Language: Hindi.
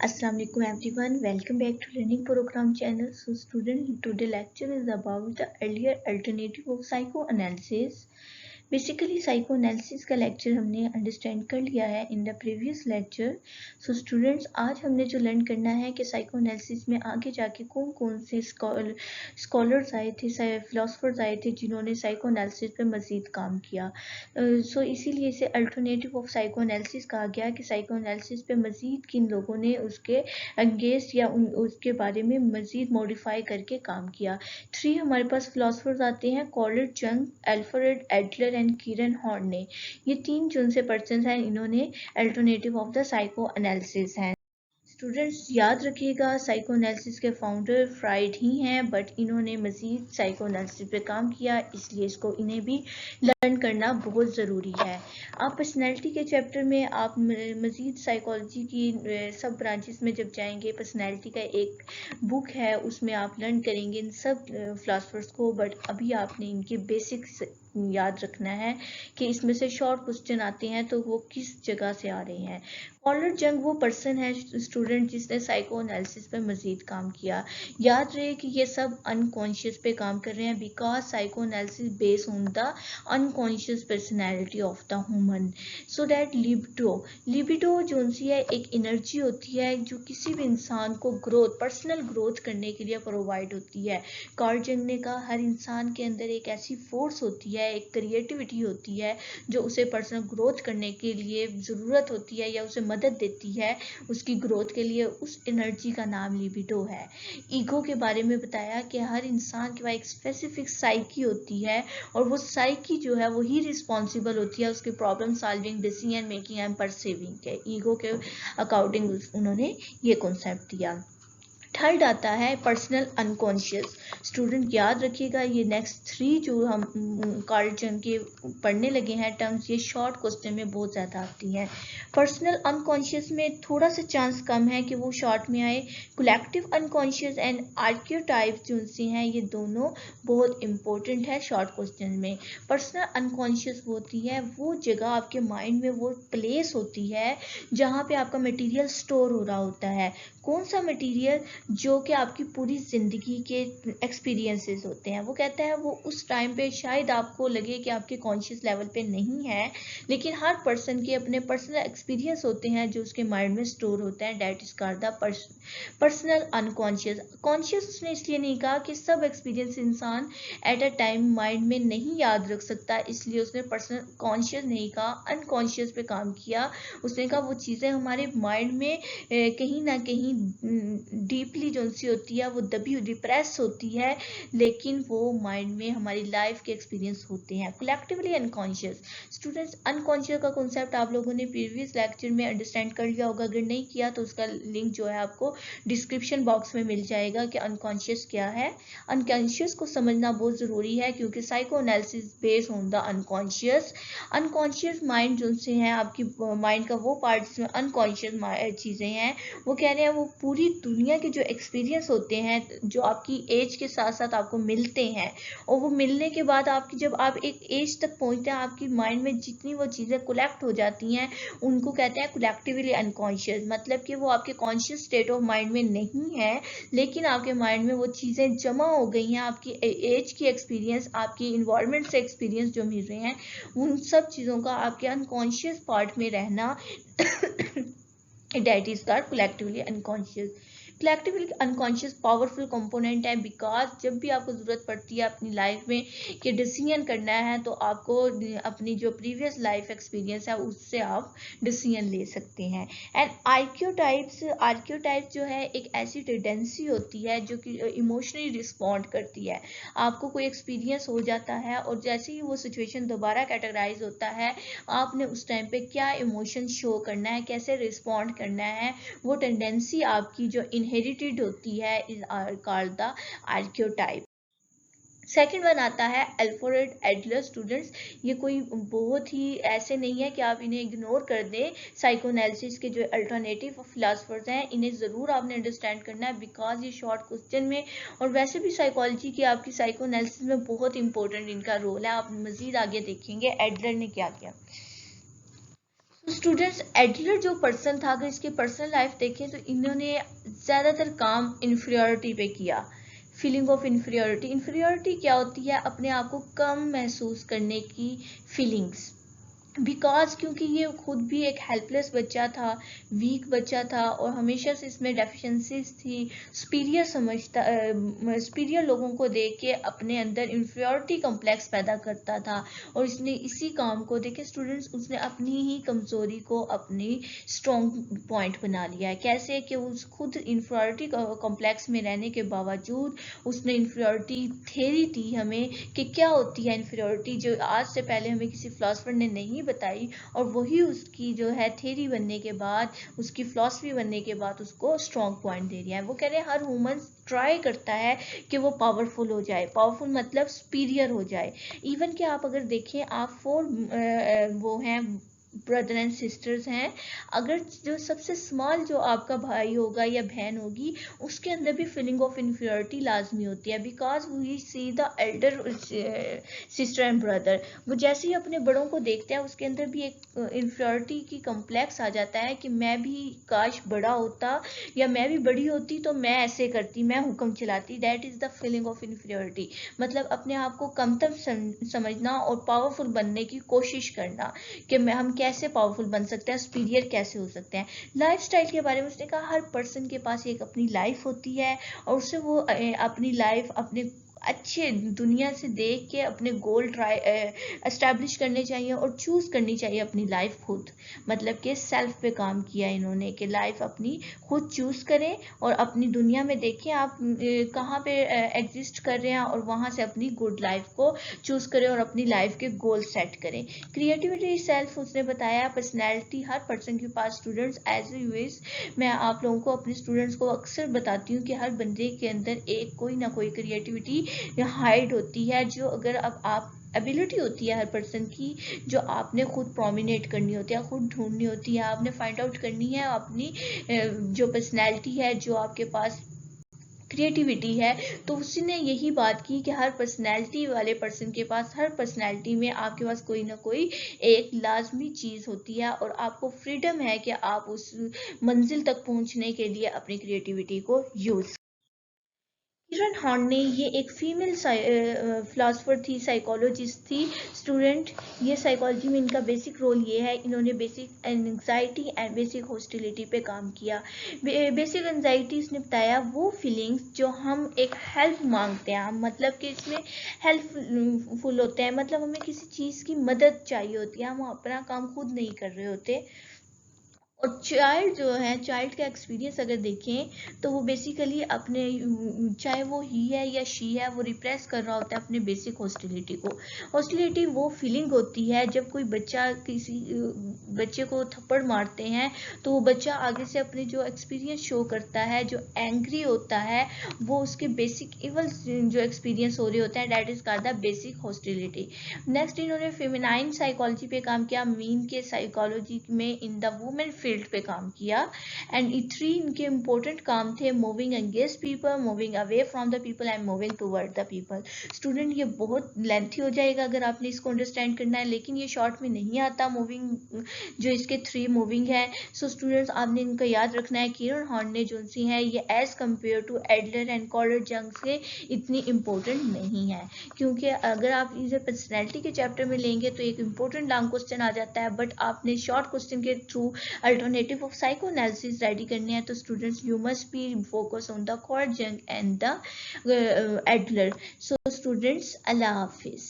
Assalamualaikum everyone, welcome back to Learningprogramme channel. So student, today lecture is about the earlier alternative of psychoanalysis. Basically psycho analysis का लेक्चर हमने अंडरस्टैंड कर लिया है in the previous lecture. So students, आज हमने जो लर्न करना है कि साइको एनालिसिस में आगे जाके कौन कौन से स्कॉलर्स आए थे, फिलोसफर्स आए थे जिन्होंने साइको एनालिसिस पे मज़ीद काम किया. सो इसीलिए इसे अल्टरनेटिव ऑफ साइको एनालिसिस कहा गया कि साइको एनालिसिस पे मज़ीद किन लोगों ने उसके अगेंस्ट या उसके बारे में मज़ीद मॉडिफाई करके काम किया. 3 हमारे पास फिलोसफर्स आते हैं, Carl, Jung, Alfred Adler and Karen Horney. ये 3 जो उनसे पर्सन हैं, इन्होंने alternative of the psychoanalysis हैं. स्टूडेंट्स याद रखिएगा, साइको एनालिसिस के फाउंडर फ्राइड ही हैं, बट इन्होंने मज़ीद साइको एनालिसिस पे काम किया, इसलिए इसको इन्हें भी लर्न करना बहुत ज़रूरी है. आप पर्सनैलिटी के चैप्टर में आप मज़ीद साइकोलॉजी की सब ब्रांचेस में जब जाएंगे, पर्सनैलिटी का एक बुक है, उसमें आप लर्न करेंगे इन सब फिलोसफर्स को. बट अभी आपने इनके बेसिक्स याद रखना है कि इसमें से शॉर्ट क्वेश्चन आते हैं तो वो किस जगह से आ रहे हैं. कॉलर जंग वो पर्सन है स्टूडेंट जिसने साइको एनालिसिस पे मज़ीद काम किया. याद रहे कि ये सब अनकॉन्शियस पे काम कर रहे हैं, because psycho analysis base on the unconscious personality of the human. So that libido जो सी है एक एनर्जी होती है जो किसी भी इंसान को ग्रोथ, पर्सनल ग्रोथ करने के लिए प्रोवाइड होती है. कॉलर जंग ने कहा हर इंसान के अंदर एक ऐसी फोर्स होती है, एक क्रिएटिविटी होती है जो उसे पर्सनल ग्रोथ करने के लिए ज़रूरत होती है या उसे मदद देती है उसकी ग्रोथ के लिए. उस एनर्जी का नाम लिबिडो है. ईगो के बारे में बताया कि हर इंसान के पास एक स्पेसिफिक साइकी होती है और वो साइकी जो है वो ही रिस्पॉन्सिबल होती है उसके problem solving, decision making and perceiving के. ईगो के अकॉर्डिंग उन्होंने ये कॉन्सेप्ट दिया. थर्ड आता है पर्सनल अनकॉन्शियस. स्टूडेंट याद रखिएगा, ये नेक्स्ट 3 जो हम कार्ल जंग के पढ़ने लगे हैं टर्म्स, ये शॉर्ट क्वेश्चन में बहुत ज़्यादा आती हैं. पर्सनल अनकॉन्शियस में थोड़ा सा चांस कम है कि वो शॉर्ट में आए. कलेक्टिव अनकॉन्शियस एंड आर्कियोटाइप जो उनसे हैं, ये दोनों बहुत इंपॉर्टेंट है शॉर्ट क्वेश्चन में. पर्सनल अनकॉन्शियस होती है वो जगह आपके माइंड में, वो प्लेस होती है जहाँ पे आपका मटेरियल स्टोर हो रहा होता है. कौन सा मटेरियल? जो कि आपकी पूरी ज़िंदगी के एक्सपीरियंसेस होते हैं. वो कहता है वो उस टाइम पे शायद आपको लगे कि आपके कॉन्शियस लेवल पे नहीं है, लेकिन हर पर्सन के अपने पर्सनल एक्सपीरियंस होते हैं जो उसके माइंड में स्टोर होते हैं. That is called the personal unconscious. Conscious उसने इसलिए नहीं कहा कि सब एक्सपीरियंस इंसान एट अ टाइम माइंड में नहीं याद रख सकता, इसलिए उसने पर्सनल कॉन्शियस नहीं कहा, अनकॉन्शियस पे काम किया. उसने कहा वो चीज़ें हमारे माइंड में कहीं ना कहीं डीपली जो सी होती है, वो दबी डिप्रेस होती है, लेकिन वो माइंड में हमारी लाइफ के एक्सपीरियंस होते हैं. Collectively unconscious. स्टूडेंट्स, अनकॉन्शियस का कॉन्सेप्ट आप लोगों ने प्रीवियस लेक्चर में अंडरस्टैंड कर लिया होगा. अगर नहीं किया तो उसका लिंक जो है आपको डिस्क्रिप्शन बॉक्स में मिल जाएगा कि अनकॉन्शियस क्या है. अनकॉन्शियस को समझना बहुत ज़रूरी है क्योंकि psycho analysis based on the unconscious. Unconscious mind जो से हैं, आपकी माइंड का वो पार्ट जिसमें अनकॉन्शियस चीज़ें हैं, वो कह रहे हैं वो पूरी दुनिया के जो एक्सपीरियंस होते हैं जो आपकी एज के साथ साथ आपको मिलते हैं, और वो मिलने के बाद आपकी जब आप एक एज तक पहुंचते हैं, आपकी माइंड में जितनी वो चीज़ें कलेक्ट हो जाती हैं उनको कहते हैं कलेक्टिवली अनकॉन्शियस. मतलब कि वो आपके कॉन्शियस स्टेट ऑफ माइंड में नहीं है, लेकिन आपके माइंड में वो चीज़ें जमा हो गई हैं. आपकी एज की एक्सपीरियंस, आपकी इन्वायरमेंट से एक्सपीरियंस जो मिल रहे हैं, उन सब चीज़ों का आपके अनकॉन्शियस पार्ट में रहना that is called collectively unconscious. Collectively unconscious powerful component है, बिकॉज जब भी आपको ज़रूरत पड़ती है अपनी लाइफ में कि डिसीजन करना है, तो आपको अपनी जो प्रीवियस लाइफ एक्सपीरियंस है उससे आप डिसीजन ले सकते हैं. एंड आर्क्योटाइप्स जो है एक ऐसी टेंडेंसी होती है जो कि इमोशनली रिस्पॉन्ड करती है. आपको कोई एक्सपीरियंस हो जाता है और जैसे ही वो सिचुएशन दोबारा कैटेगराइज होता है, आपने उस टाइम पे क्या इमोशन शो करना है, कैसे रिस्पॉन्ड करना है, वो टेंडेंसी आपकी जो इनहेरिटेड होती है is called the archetype. Second one आता है अल्फ्रेड एडलर. स्टूडेंट्स, ये कोई बहुत ही ऐसे नहीं है कि आप इन्हें इग्नोर कर दें. साइकोएनालिसिस के जो अल्टरनेटिव फिलोसफर्स हैं, इन्हें ज़रूर आपने अंडरस्टैंड करना है, बिकॉज ये शॉर्ट क्वेश्चन में और वैसे भी साइकोलॉजी की आपकी साइकोएनालिसिस में बहुत इंपॉर्टेंट इनका रोल है. आप मज़ीद आगे देखेंगे एडलर ने क्या किया. स्टूडेंट्स, एडलर जो पर्सन था, अगर इसकी पर्सनल लाइफ देखें तो इन्होंने ज़्यादातर काम इन्फीरियरिटी पे किया। फीलिंग ऑफ इन्फीरियरिटी, इन्फीरियरिटी क्या होती है? अपने आप को कम महसूस करने की फीलिंग्स। बिकॉज क्योंकि ये खुद भी एक हेल्पलेस बच्चा था, वीक बच्चा था, और हमेशा से इसमें डेफिशिएंसीज थी। सुपीरियर समझता, सुपीरियर लोगों को देख के अपने अंदर इंफीरियरिटी कम्प्लेक्स पैदा करता था, और इसने इसी काम को देखे स्टूडेंट्स, उसने अपनी ही कमज़ोरी को अपनी स्ट्रॉन्ग पॉइंट बना लिया है। कैसे? कि उस खुद इंफीरियरिटी कॉम्प्लेक्स में रहने के बावजूद उसने इंफीरियरिटी थ्योरी दी हमें कि क्या होती है इंफीरियरिटी, जो आज से पहले हमें किसी फिलोसफर ने नहीं बताई, और वही उसकी जो है थ्योरी बनने के बाद, उसकी फिलॉसफी बनने के बाद उसको स्ट्रॉन्ग पॉइंट दे दिया है। वो कह रहे हैं हर ह्यूमन ट्राई करता है कि वो पावरफुल हो जाए, पावरफुल मतलब सुपीरियर हो जाए। इवन कि आप अगर देखें, आप 4 वो हैं ब्रदर एंड सिस्टर्स हैं, अगर जो सबसे स्मॉल जो आपका भाई होगा या बहन होगी, उसके अंदर भी फीलिंग ऑफ इन्फीरियरिटी लाजमी होती है, because we see the elder sister and brother. वो जैसे ही अपने बड़ों को देखते हैं, उसके अंदर भी एक इन्फीरियरिटी की कम्प्लेक्स आ जाता है कि मैं भी काश बड़ा होता, या मैं भी बड़ी होती तो मैं ऐसे करती, मैं हुक्म चलाती। That is the feeling of inferiority, मतलब अपने आप को कमतर समझना और पावरफुल बनने की कोशिश करना, कि हम कैसे पावरफुल बन सकते हैं, सुपीरियर कैसे हो सकते हैं। लाइफस्टाइल के बारे में उसने कहा हर पर्सन के पास एक अपनी लाइफ होती है, और उससे वो अपनी लाइफ अपने अच्छे दुनिया से देख के अपने गोल ट्राई एस्टैब्लिश करने चाहिए, और चूज़ करनी चाहिए अपनी लाइफ खुद। मतलब कि सेल्फ पे काम किया इन्होंने कि लाइफ अपनी खुद चूज़ करें, और अपनी दुनिया में देखें आप कहाँ पे एग्जिस्ट कर रहे हैं, और वहाँ से अपनी गुड लाइफ को चूज़ करें और अपनी लाइफ के गोल सेट करें। क्रिएटिविटी सेल्फ उसने बताया, पर्सनैलिटी हर पर्सन के पास। स्टूडेंट्स, एज ए यूज मैं आप लोगों को, अपने स्टूडेंट्स को अक्सर बताती हूँ कि हर बंदे के अंदर एक कोई ना कोई क्रिएटिविटी हाइड होती है, जो अगर अब आप एबिलिटी होती है हर पर्सन की, जो आपने खुद प्रोमिनेट करनी होती है, खुद ढूंढनी होती है, आपने फाइंड आउट करनी है अपनी जो पर्सनैलिटी है, जो आपके पास क्रिएटिविटी है। तो उसने यही बात की कि हर पर्सनैलिटी वाले पर्सन के पास, हर पर्सनैलिटी में आपके पास कोई ना कोई एक लाजमी चीज़ होती है, और आपको फ्रीडम है कि आप उस मंजिल तक पहुंचने के लिए अपनी क्रिएटिविटी को यूज़। किरण हॉर्ने, ये एक फीमेल फिलासफर थी, साइकोलॉजिस्ट थी। स्टूडेंट, ये साइकोलॉजी में इनका बेसिक रोल ये है, इन्होंने basic anxiety and basic hostility पे काम किया। बेसिक एंजाइटी इसने बताया वो फीलिंग्स जो हम एक हेल्प मांगते हैं, मतलब कि इसमें हेल्पफुल होते हैं, मतलब हमें किसी चीज़ की मदद चाहिए होती है, हम अपना काम खुद नहीं कर रहे होते। और चाइल्ड जो है, चाइल्ड का एक्सपीरियंस अगर देखें तो वो बेसिकली अपने, चाहे वो ही है या शी है, वो रिप्रेस कर रहा होता है अपने बेसिक हॉस्टिलिटी को। हॉस्टिलिटी वो फीलिंग होती है जब कोई बच्चा किसी बच्चे को थप्पड़ मारते हैं, तो वो बच्चा आगे से अपने जो एक्सपीरियंस शो करता है, जो एंग्री होता है, वो उसके बेसिक इवल जो एक्सपीरियंस हो रहे होते हैं, that is called the basic hostility. Next इन्होंने फेमिनाइन साइकोलॉजी पे काम किया, मीन के साइकोलॉजी में इन द वुमेन फील्ड पे काम किया। एंड 3 इनके इंपॉर्टेंट काम थे, moving against people, moving away from the people and moving toward the people. Student, ये बहुत लेंथी हो जाएगा अगर आपने इसको अंडरस्टैंड करना है, लेकिन ये शॉर्ट में नहीं आता। मूविंग जो इसके 3 मूविंग है, सो स्टूडेंट्स आपने इनका याद रखना है। किरण हॉर्ने जो सी है, ये as compare to Adler and Carl Jung से इतनी इंपॉर्टेंट नहीं है, क्योंकि अगर आप इसे पर्सनैलिटी के चैप्टर में लेंगे तो एक इंपॉर्टेंट लॉन्ग क्वेश्चन आ जाता है, बट आपने शॉर्ट क्वेश्चन के through alternative of psychoanalysis ready करने हैं। तो students, you must be focus on the Carl Jung and the Adler. So students, अल्लाह हाफिज।